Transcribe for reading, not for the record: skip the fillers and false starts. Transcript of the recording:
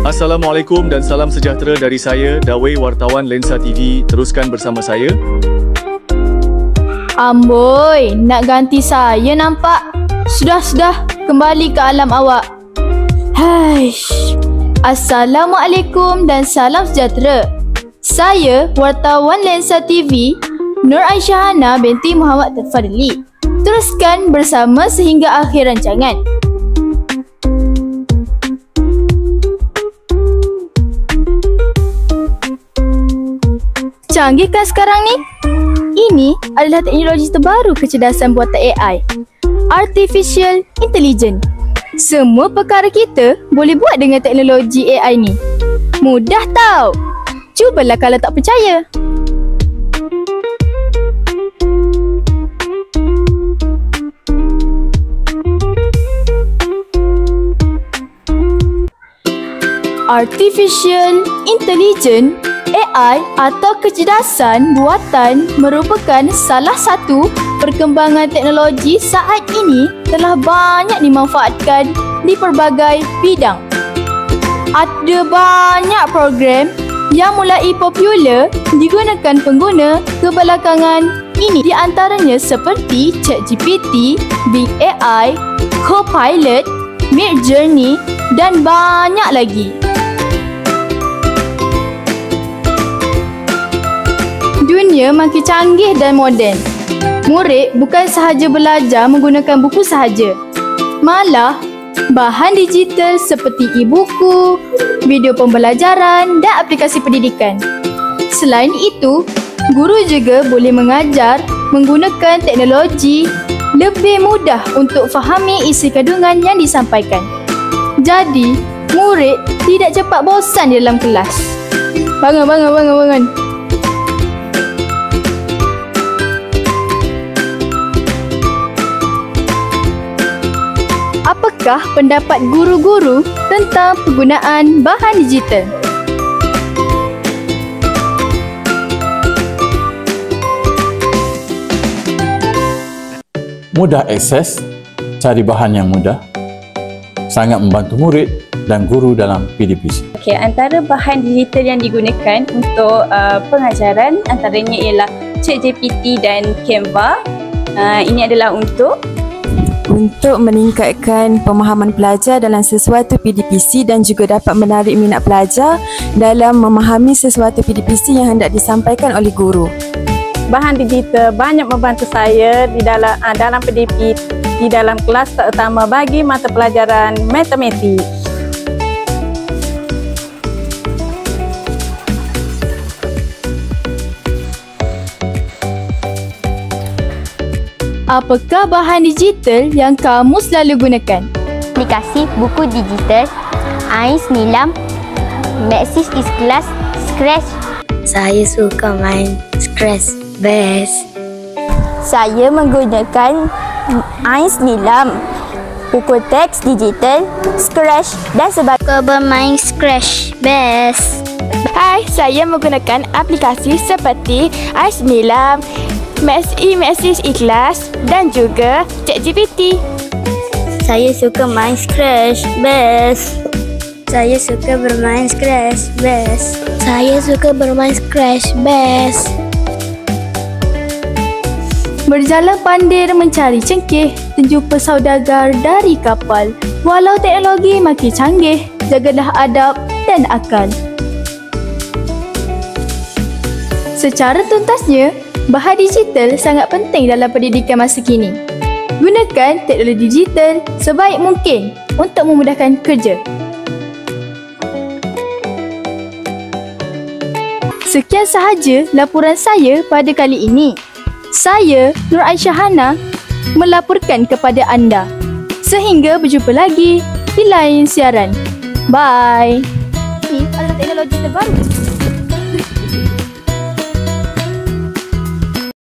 Assalamualaikum dan salam sejahtera dari saya, Dawei, wartawan Lensa TV. Teruskan bersama saya. Amboi, nak ganti saya nampak. Sudah, kembali ke alam awak. Haish. Assalamualaikum dan salam sejahtera. Saya, wartawan Lensa TV, Nur Aisyah Hana binti Muhammad Fadli. Teruskan bersama sehingga akhir rancangan. Canggih kan sekarang ni? Ini adalah teknologi terbaru kecerdasan buatan AI, Artificial Intelligence. Semua perkara kita boleh buat dengan teknologi AI ni. Mudah tau. Cubalah kalau tak percaya. Artificial Intelligence AI atau kecerdasan buatan merupakan salah satu perkembangan teknologi saat ini telah banyak dimanfaatkan di pelbagai bidang. Ada banyak program yang mulai popular digunakan pengguna kebelakangan ini, di antaranya seperti ChatGPT, Bing AI, Copilot, Midjourney dan banyak lagi. Dunia makin canggih dan moden. Murid bukan sahaja belajar menggunakan buku sahaja. Malah, bahan digital seperti e-buku, video pembelajaran dan aplikasi pendidikan. Selain itu, guru juga boleh mengajar menggunakan teknologi lebih mudah untuk fahami isi kandungan yang disampaikan. Jadi, murid tidak cepat bosan di dalam kelas. Bangun. Apakah pendapat guru-guru tentang penggunaan bahan digital? Mudah akses, cari bahan yang mudah, sangat membantu murid dan guru dalam PDPC. Okey, antara bahan digital yang digunakan untuk pengajaran antaranya ialah ChatGPT dan Canva. Ini adalah untuk meningkatkan pemahaman pelajar dalam sesuatu PDPC dan juga dapat menarik minat pelajar dalam memahami sesuatu PDPC yang hendak disampaikan oleh guru. Bahan digital banyak membantu saya di dalam PDP di dalam kelas, terutama bagi mata pelajaran matematik. Apakah bahan digital yang kamu selalu gunakan? Aplikasi buku digital, Ais Nilam, Maxis Ikhlas, Scratch. Saya suka main Scratch, best. Saya menggunakan Ais Nilam, buku teks digital, Scratch dan sebagainya. Suka bermain Scratch, best. Hai, saya menggunakan aplikasi seperti Ais Nilam, Maxis Ikhlas dan juga ChatGPT. Saya suka main Scratch, best. Saya suka bermain Scratch, best. Saya suka bermain Scratch, best. Berjalan pandir mencari cengkeh, terjumpa saudagar dari kapal. Walau teknologi makin canggih, jagalah adab dan akal. Secara tuntasnya, bahan digital sangat penting dalam pendidikan masa kini. Gunakan teknologi digital sebaik mungkin untuk memudahkan kerja. Sekian sahaja laporan saya pada kali ini. Saya, Nur Aisyah Hana, melaporkan kepada anda. Sehingga berjumpa lagi di lain siaran. Bye. Ini adalah teknologi terbaru.